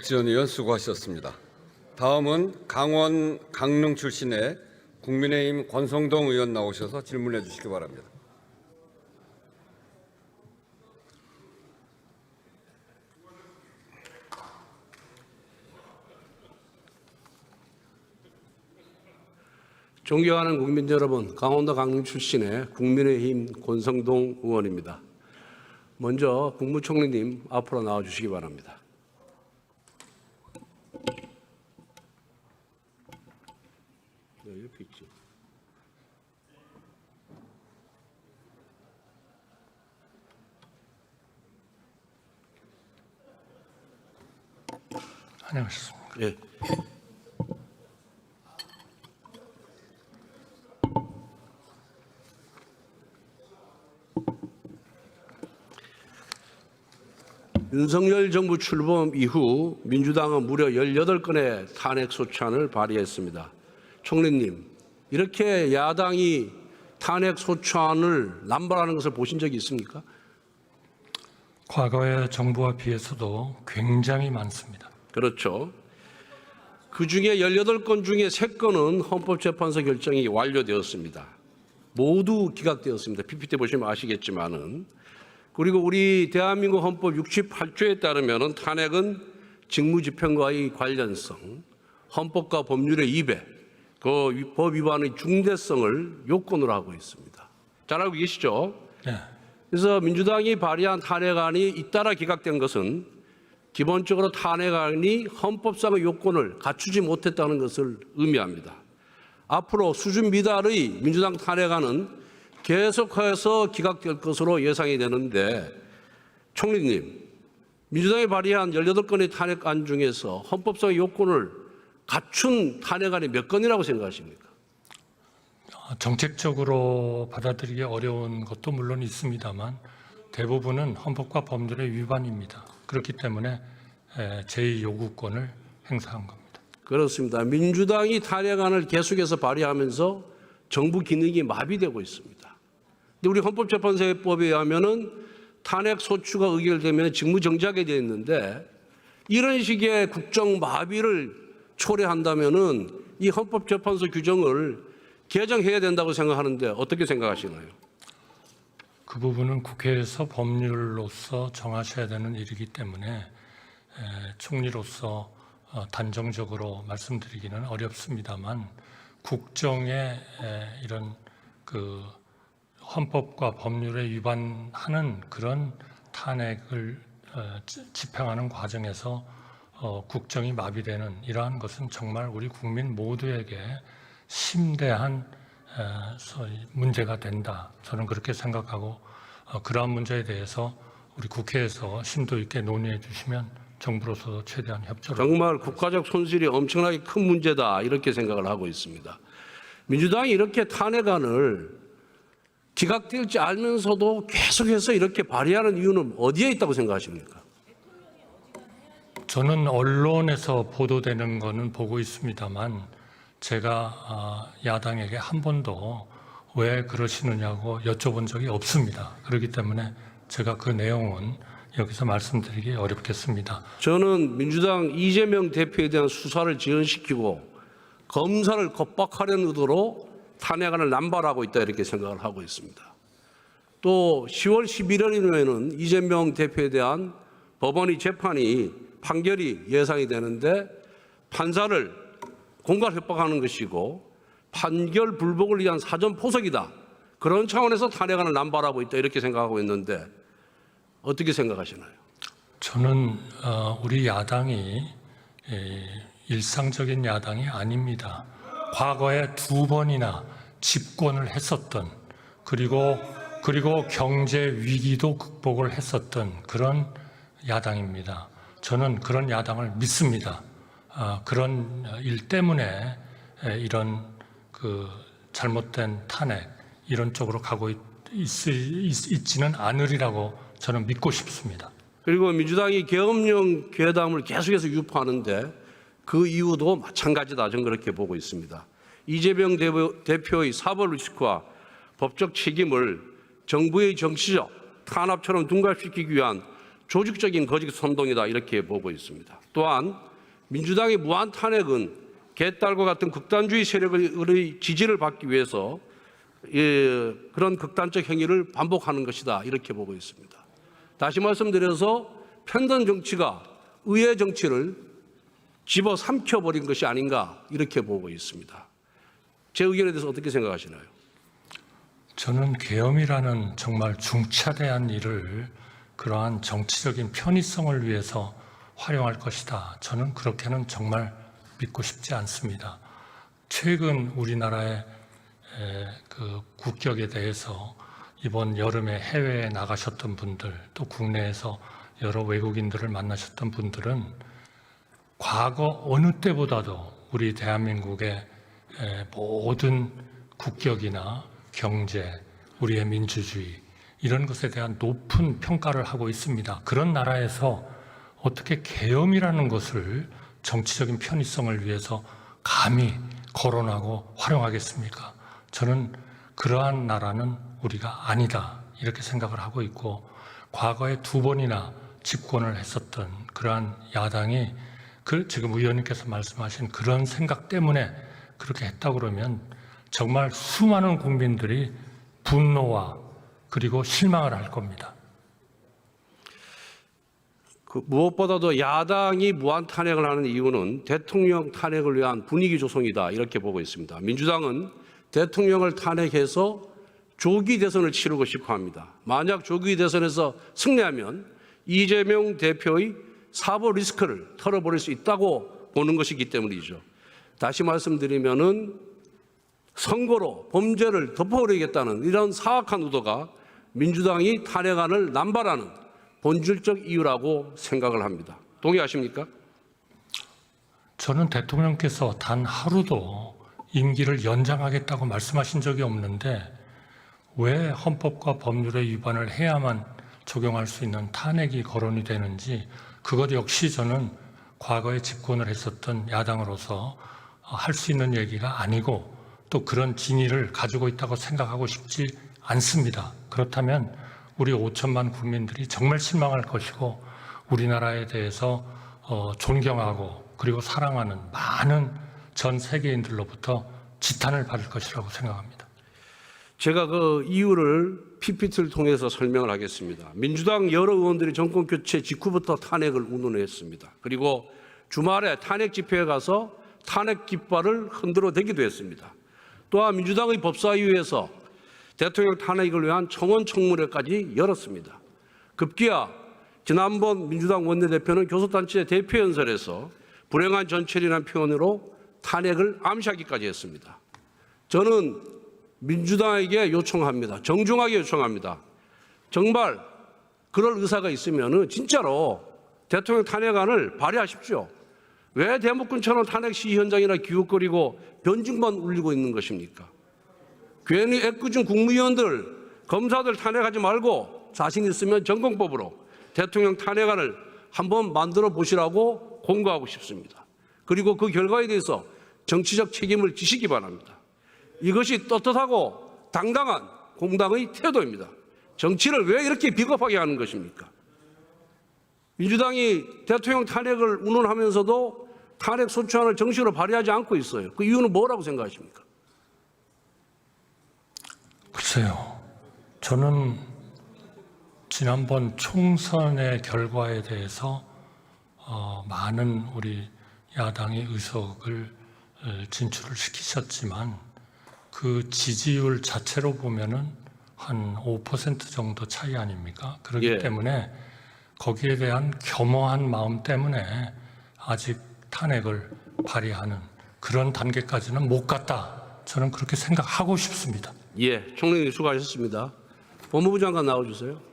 박지원 의원 수고하셨습니다. 다음은 강원 강릉 출신의 국민의힘 권성동 의원 나오셔서 질문해 주시기 바랍니다. 존경하는 국민 여러분, 강원도 강릉 출신의 국민의힘 권성동 의원입니다. 먼저 국무총리님 앞으로 나와주시기 바랍니다. 옆에 있지. 안녕하십니까. 예. 윤석열 정부 출범 이후 민주당은 무려 18건의 탄핵 소추안을 발의했습니다. 총리님, 이렇게 야당이 탄핵 소추안을 남발하는 것을 보신 적이 있습니까? 과거의 정부와 비해서도 굉장히 많습니다. 그렇죠. 그중에 18건 중에 3건은 헌법재판소 결정이 완료되었습니다. 모두 기각되었습니다. PPT 보시면 아시겠지만은. 그리고 우리 대한민국 헌법 68조에 따르면 탄핵은 직무집행과의 관련성, 헌법과 법률의 위배, 그 법 위반의 중대성을 요건으로 하고 있습니다. 잘 알고 계시죠? 네. 그래서 민주당이 발의한 탄핵안이 잇따라 기각된 것은 기본적으로 탄핵안이 헌법상의 요건을 갖추지 못했다는 것을 의미합니다. 앞으로 수준 미달의 민주당 탄핵안은 계속해서 기각될 것으로 예상이 되는데, 총리님, 민주당이 발의한 18건의 탄핵안 중에서 헌법상의 요건을 갖춘 탄핵안이 몇 건이라고 생각하십니까? 정책적으로 받아들이기 어려운 것도 물론 있습니다만 대부분은 헌법과 법률의 위반입니다. 그렇기 때문에 제2요구권을 행사한 겁니다. 그렇습니다. 민주당이 탄핵안을 계속해서 발의하면서 정부 기능이 마비되고 있습니다. 근데 우리 헌법재판소법에 의하면은 탄핵 소추가 의결되면 직무정지하게 되어 있는데, 이런 식의 국정 마비를 초래한다면은 이 헌법재판소 규정을 개정해야 된다고 생각하는데 어떻게 생각하시나요? 그 부분은 국회에서 법률로서 정하셔야 되는 일이기 때문에 총리로서 단정적으로 말씀드리기는 어렵습니다만, 국정의 이런 그 헌법과 법률에 위반하는 그런 탄핵을 집행하는 과정에서 국정이 마비되는 이러한 것은 정말 우리 국민 모두에게 심대한 문제가 된다. 저는 그렇게 생각하고 그러한 문제에 대해서 우리 국회에서 심도 있게 논의해 주시면 정부로서도 최대한 협조를. 정말 국가적 손실이 엄청나게 큰 문제다, 이렇게 생각을 하고 있습니다. 민주당이 이렇게 탄핵안을 기각될지 알면서도 계속해서 이렇게 발의하는 이유는 어디에 있다고 생각하십니까? 저는 언론에서 보도되는 거는 보고 있습니다만 제가 야당에게 한 번도 왜 그러시느냐고 여쭤본 적이 없습니다. 그렇기 때문에 제가 그 내용은 여기서 말씀드리기 어렵겠습니다. 저는 민주당 이재명 대표에 대한 수사를 지연시키고 검사를 겁박하려는 의도로 탄핵안을 남발하고 있다, 이렇게 생각을 하고 있습니다. 또 10월 11일이면은 이재명 대표에 대한 법원의 재판이 판결이 예상이 되는데, 판사를 공갈 협박하는 것이고 판결 불복을 위한 사전 포석이다, 그런 차원에서 탄핵안을 남발하고 있다, 이렇게 생각하고 있는데 어떻게 생각하시나요? 저는 우리 야당이 일상적인 야당이 아닙니다. 과거에 2번이나 집권을 했었던, 그리고 경제 위기도 극복을 했었던 그런 야당입니다. 저는 그런 야당을 믿습니다. 그런 일 때문에 이런 그 잘못된 탄핵 이런 쪽으로 가고 있지는 않으리라고 저는 믿고 싶습니다. 그리고 민주당이 계엄령 괴담을 계속해서 유포하는데 그 이유도 마찬가지다, 저는 그렇게 보고 있습니다. 이재명 대표의 사법 리스크와 법적 책임을 정부의 정치적 탄압처럼 둔갑시키기 위한 조직적인 거짓 선동이다 이렇게 보고 있습니다. 또한 민주당의 무한 탄핵은 개딸과 같은 극단주의 세력의 지지를 받기 위해서 그런 극단적 행위를 반복하는 것이다 이렇게 보고 있습니다. 다시 말씀드려서 편견 정치가 의회 정치를 집어삼켜버린 것이 아닌가 이렇게 보고 있습니다. 제 의견에 대해서 어떻게 생각하시나요? 저는 계엄이라는 정말 중차대한 일을 그러한 정치적인 편의성을 위해서 활용할 것이다. 저는 그렇게는 정말 믿고 싶지 않습니다. 최근 우리나라의 그 국격에 대해서 이번 여름에 해외에 나가셨던 분들, 또 국내에서 여러 외국인들을 만나셨던 분들은 과거 어느 때보다도 우리 대한민국의 모든 국격이나 경제, 우리의 민주주의 이런 것에 대한 높은 평가를 하고 있습니다. 그런 나라에서 어떻게 계엄이라는 것을 정치적인 편의성을 위해서 감히 거론하고 활용하겠습니까? 저는 그러한 나라는 우리가 아니다 이렇게 생각을 하고 있고, 과거에 2번이나 집권을 했었던 그러한 야당이 지금 의원님께서 말씀하신 그런 생각 때문에 그렇게 했다고 그러면 정말 수많은 국민들이 분노와 그리고 실망을 할 겁니다. 무엇보다도 야당이 무한 탄핵을 하는 이유는 대통령 탄핵을 위한 분위기 조성이다 이렇게 보고 있습니다. 민주당은 대통령을 탄핵해서 조기 대선을 치르고 싶어 합니다. 만약 조기 대선에서 승리하면 이재명 대표의 사법 리스크를 털어버릴 수 있다고 보는 것이기 때문이죠. 다시 말씀드리면은 선거로 범죄를 덮어버리겠다는 이런 사악한 의도가 민주당이 탄핵안을 남발하는 본질적 이유라고 생각을 합니다. 동의하십니까? 저는 대통령께서 단 하루도 임기를 연장하겠다고 말씀하신 적이 없는데 왜 헌법과 법률에 위반을 해야만 적용할 수 있는 탄핵이 거론이 되는지, 그것 역시 저는 과거에 집권을 했었던 야당으로서 할 수 있는 얘기가 아니고 또 그런 진위를 가지고 있다고 생각하고 싶지 않습니다. 그렇다면 우리 5천만 국민들이 정말 실망할 것이고, 우리나라에 대해서 존경하고 그리고 사랑하는 많은 전 세계인들로부터 지탄을 받을 것이라고 생각합니다. 제가 그 이유를 PPT를 통해서 설명을 하겠습니다. 민주당 여러 의원들이 정권 교체 직후부터 탄핵을 운운했습니다. 그리고 주말에 탄핵 집회에 가서 탄핵 깃발을 흔들어 대기도 했습니다. 또한 민주당의 법사위에서 대통령 탄핵을 위한 청원 청문회까지 열었습니다. 급기야 지난번 민주당 원내대표는 교섭단체 대표연설에서 불행한 전철이라는 표현으로 탄핵을 암시하기까지 했습니다. 저는 민주당에게 요청합니다. 정중하게 요청합니다. 정말 그럴 의사가 있으면 진짜로 대통령 탄핵안을 발의하십시오. 왜 대목군처럼 탄핵 시위 현장이나 기웃거리고 변증만 울리고 있는 것입니까? 괜히 애꿎은 국무위원들, 검사들 탄핵하지 말고 자신 있으면 전공법으로 대통령 탄핵안을 한번 만들어 보시라고 공고하고 싶습니다. 그리고 그 결과에 대해서 정치적 책임을 지시기 바랍니다. 이것이 떳떳하고 당당한 공당의 태도입니다. 정치를 왜 이렇게 비겁하게 하는 것입니까? 민주당이 대통령 탄핵을 운운하면서도 탄핵 소추안을 정식으로 발의하지 않고 있어요. 그 이유는 뭐라고 생각하십니까? 글쎄요. 저는 지난번 총선의 결과에 대해서 많은 우리 야당의 의석을 진출을 시키셨지만 그 지지율 자체로 보면은 한 5% 정도 차이 아닙니까? 그렇기 때문에 거기에 대한 겸허한 마음 때문에 아직 탄핵을 발의하는 그런 단계까지는 못 갔다. 저는 그렇게 생각하고 싶습니다. 예, 총리님 수고하셨습니다. 법무부 장관 나와주세요.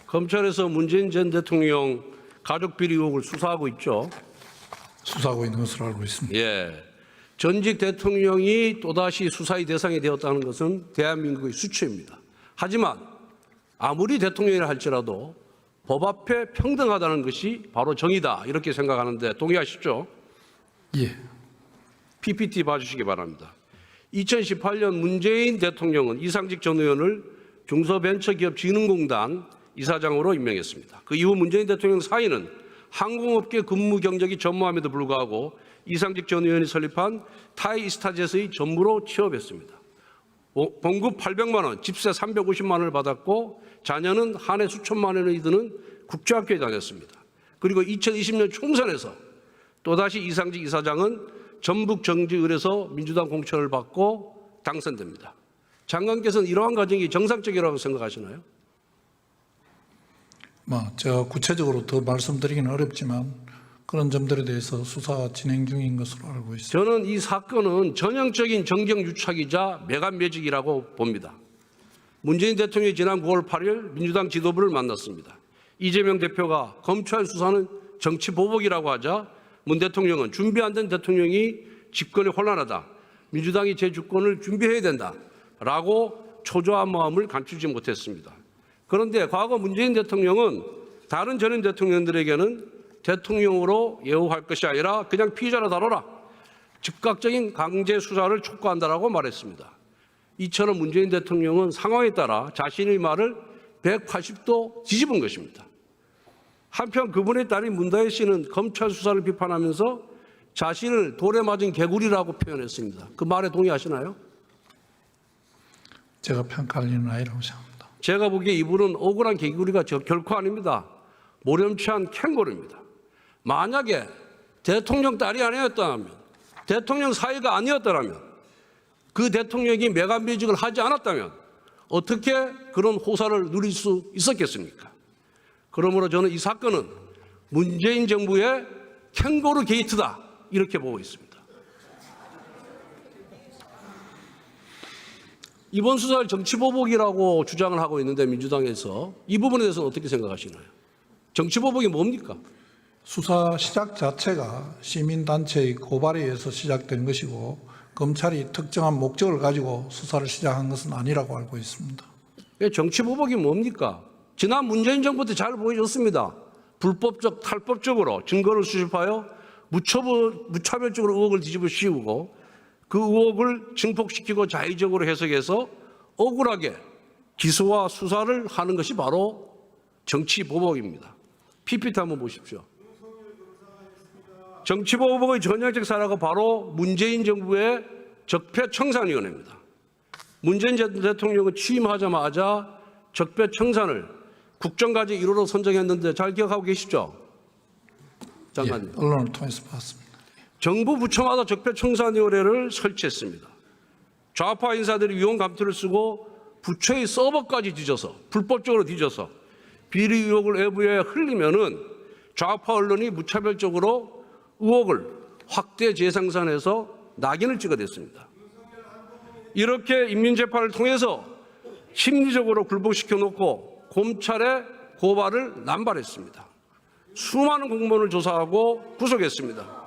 검찰에서 문재인 전 대통령 가족비리 의혹을 수사하고 있죠. 수사하고 있는 것으로 알고 있습니다. 예. 전직 대통령이 또다시 수사의 대상이 되었다는 것은 대한민국의 수치입니다. 하지만 아무리 대통령이라 할지라도 법 앞에 평등하다는 것이 바로 정의다 이렇게 생각하는데 동의하시죠? 예. PPT 봐주시기 바랍니다. 2018년 문재인 대통령은 이상직 전 의원을 중소벤처기업진흥공단 이사장으로 임명했습니다. 그 이후 문재인 대통령 사인은 항공업계 근무 경력이 전무함에도 불구하고 이상직 전 의원이 설립한 타이이스타젯의 전무로 취업했습니다. 봉급 800만 원, 집세 350만 원을 받았고 자녀는 한 해 수천만 원이 드는 국제학교에 다녔습니다. 그리고 2020년 총선에서 또다시 이상직 이사장은 전북 정지을에서 민주당 공천을 받고 당선됩니다. 장관께서는 이러한 과정이 정상적이라고 생각하시나요? 제가 구체적으로 더 말씀드리기는 어렵지만 그런 점들에 대해서 수사 진행 중인 것으로 알고 있습니다. 저는 이 사건은 전형적인 정경유착이자 매간매직이라고 봅니다. 문재인 대통령이 지난 9월 8일 민주당 지도부를 만났습니다. 이재명 대표가 검찰 수사는 정치보복이라고 하자 문 대통령은 준비 안 된 대통령이 집권이 혼란하다. 민주당이 제 주권을 준비해야 된다라고 초조한 마음을 감추지 못했습니다. 그런데 과거 문재인 대통령은 다른 전임 대통령들에게는 대통령으로 예우할 것이 아니라 그냥 피의자로 다뤄라. 즉각적인 강제 수사를 촉구한다라고 말했습니다. 이처럼 문재인 대통령은 상황에 따라 자신의 말을 180도 뒤집은 것입니다. 한편 그분의 딸인 문다혜 씨는 검찰 수사를 비판하면서 자신을 돌에 맞은 개구리라고 표현했습니다. 그 말에 동의하시나요? 제가 평가할 일은 아니라고 생각합니다. 제가 보기에 이분은 억울한 개구리가 결코 아닙니다. 모렴치한 캥거루입니다. 만약에 대통령 딸이 아니었다면, 대통령 사이가 아니었다면, 그 대통령이 매간매직을 하지 않았다면 어떻게 그런 호사를 누릴 수 있었겠습니까? 그러므로 저는 이 사건은 문재인 정부의 캥거루 게이트다 이렇게 보고 있습니다. 이번 수사를 정치보복이라고 주장을 하고 있는데 민주당에서 이 부분에 대해서는 어떻게 생각하시나요? 정치보복이 뭡니까? 수사 시작 자체가 시민단체의 고발에 의해서 시작된 것이고 검찰이 특정한 목적을 가지고 수사를 시작한 것은 아니라고 알고 있습니다. 정치보복이 뭡니까? 지난 문재인 정부 때 잘 보여줬습니다. 불법적, 탈법적으로 증거를 수집하여 무차별적으로 의혹을 뒤집어 씌우고 그 의혹을 증폭시키고 자의적으로 해석해서 억울하게 기소와 수사를 하는 것이 바로 정치보복입니다. PPT 한번 보십시오. 정치보복의 전형적 사례가 바로 문재인 정부의 적폐청산위원회입니다. 문재인 대통령은 취임하자마자 적폐청산을 국정과제 1호로 선정했는데 잘 기억하고 계시죠? 장관님. 예, 언론을 통해서 봤습니다. 정부 부처마다 적폐청산위원회를 설치했습니다. 좌파 인사들이 위헌 감투를 쓰고 부처의 서버까지 뒤져서 불법적으로 뒤져서 비리 의혹을 외부에 흘리면은 좌파 언론이 무차별적으로 의혹을 확대 재생산해서 낙인을 찍어댔습니다. 이렇게 인민재판을 통해서 심리적으로 굴복시켜 놓고 검찰의 고발을 남발했습니다. 수많은 공무원을 조사하고 구속했습니다.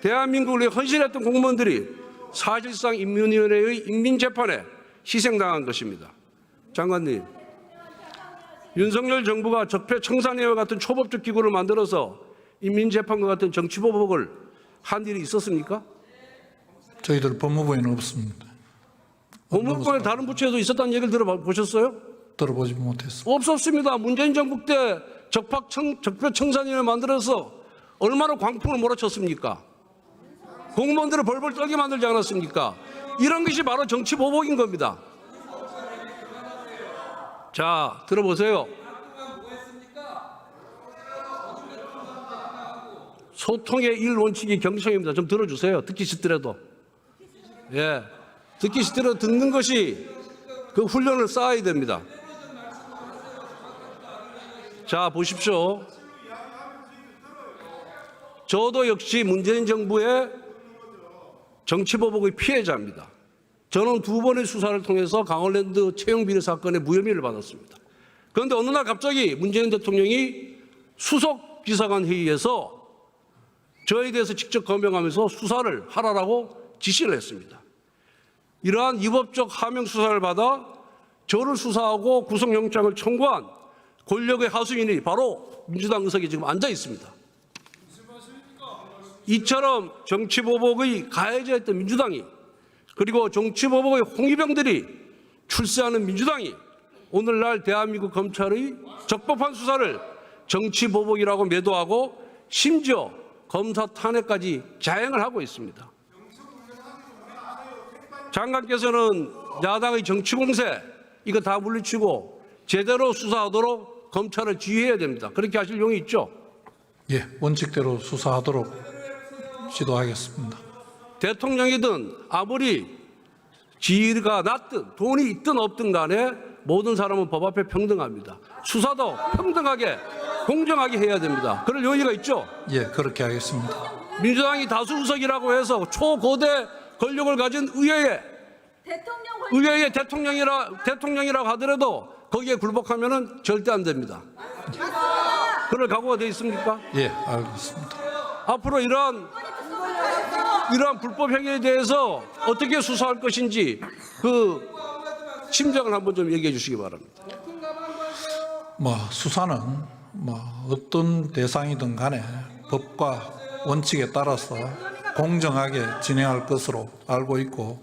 대한민국을 위해 헌신했던 공무원들이 사실상 인민위원회의 인민재판에 희생당한 것입니다. 장관님, 윤석열 정부가 적폐청산위원회 같은 초법적 기구를 만들어서 인민재판과 같은 정치보복을 한 일이 있었습니까? 저희들 법무부에는 없습니다. 법무부의 다른 부처에도 있었다는 얘기를 들어보셨어요? 들어보지 못했습니다. 없었습니다. 문재인 정부 때 적폐청산위원회 만들어서 얼마나 광풍을 몰아쳤습니까? 공무원들을 벌벌 떨게 만들지 않았습니까? 이런 것이 바로 정치보복인 겁니다. 자, 들어보세요. 소통의 1원칙이 경청입니다. 좀 들어주세요. 듣기 싫더라도. 예. 듣기 싫더라도 듣는 것이 그 훈련을 쌓아야 됩니다. 자, 보십시오. 저도 역시 문재인 정부의 정치보복의 피해자입니다. 저는 2번의 수사를 통해서 강원랜드 채용비리 사건의 무혐의를 받았습니다. 그런데 어느 날 갑자기 문재인 대통령이 수석 비서관 회의에서 저에 대해서 직접 검명하면서 수사를 하라고 지시를 했습니다. 이러한 위법적 하명 수사를 받아 저를 수사하고 구속영장을 청구한 권력의 하수인이 바로 민주당 의석에 지금 앉아 있습니다. 이처럼 정치보복의 가해자였던 민주당이, 그리고 정치보복의 홍위병들이 출세하는 민주당이 오늘날 대한민국 검찰의 적법한 수사를 정치보복이라고 매도하고 심지어 검사 탄핵까지 자행을 하고 있습니다. 장관께서는 야당의 정치공세 이거 다 물리치고 제대로 수사하도록 검찰을 지휘해야 됩니다. 그렇게 하실 용이 있죠? 예, 원칙대로 수사하도록 지도하겠습니다. 대통령이든 아무리 지위가 낮든 돈이 있든 없든 간에 모든 사람은 법 앞에 평등합니다. 수사도 평등하게 공정하게 해야 됩니다. 그럴 용의가 있죠? 예, 그렇게 하겠습니다. 민주당이 다수 의석이라고 해서 초고대 권력을 가진 의회의 대통령이라고 하더라도 거기에 굴복하면은 절대 안 됩니다. 그럴 각오가 돼 있습니까? 예, 알겠습니다. 앞으로 이러한 불법 행위에 대해서 어떻게 수사할 것인지 그 심정을 한번 좀 얘기해 주시기 바랍니다. 수사는 어떤 대상이든 간에 법과 원칙에 따라서 공정하게 진행할 것으로 알고 있고,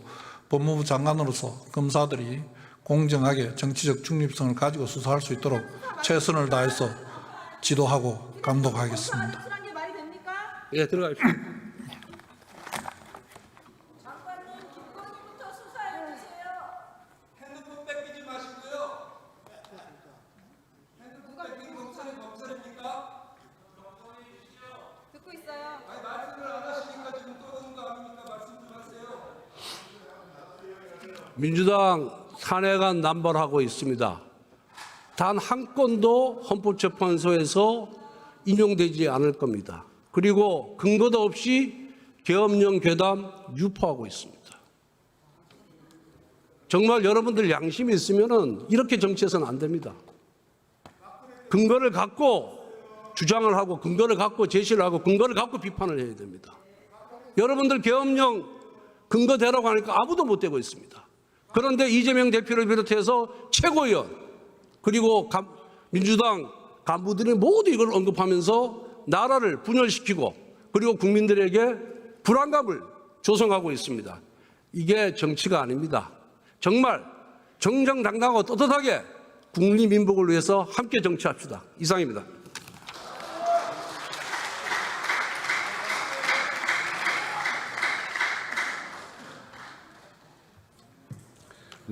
법무부 장관으로서 검사들이 공정하게 정치적 중립성을 가지고 수사할 수 있도록 최선을 다해서 지도하고 감독하겠습니다. 예, 들어가십시오. 장관님, 김건희부터 수사해 주세요. 핸드폰 뺏기지 마시고요. 핸드폰 뺏기는 검찰입니까? 듣고 있어요. 말씀을 안 하시니까 지금 떠드는 거 아닙니까? 말씀 좀 하세요. 민주당 탄핵안 남발하고 있습니다. 단 한 건도 헌법재판소에서 인용되지 않을 겁니다. 그리고 근거도 없이 계엄령 괴담 유포하고 있습니다. 정말 여러분들 양심이 있으면은 이렇게 정치해서는 안 됩니다. 근거를 갖고 주장을 하고, 근거를 갖고 제시를 하고, 근거를 갖고 비판을 해야 됩니다. 여러분들 계엄령 근거대라고 하니까 아무도 못 되고 있습니다. 그런데 이재명 대표를 비롯해서 최고위원 그리고 민주당 간부들이 모두 이걸 언급하면서 나라를 분열시키고, 그리고 국민들에게 불안감을 조성하고 있습니다. 이게 정치가 아닙니다. 정말 정정당당하고 떳떳하게 국민민복을 위해서 함께 정치합시다. 이상입니다.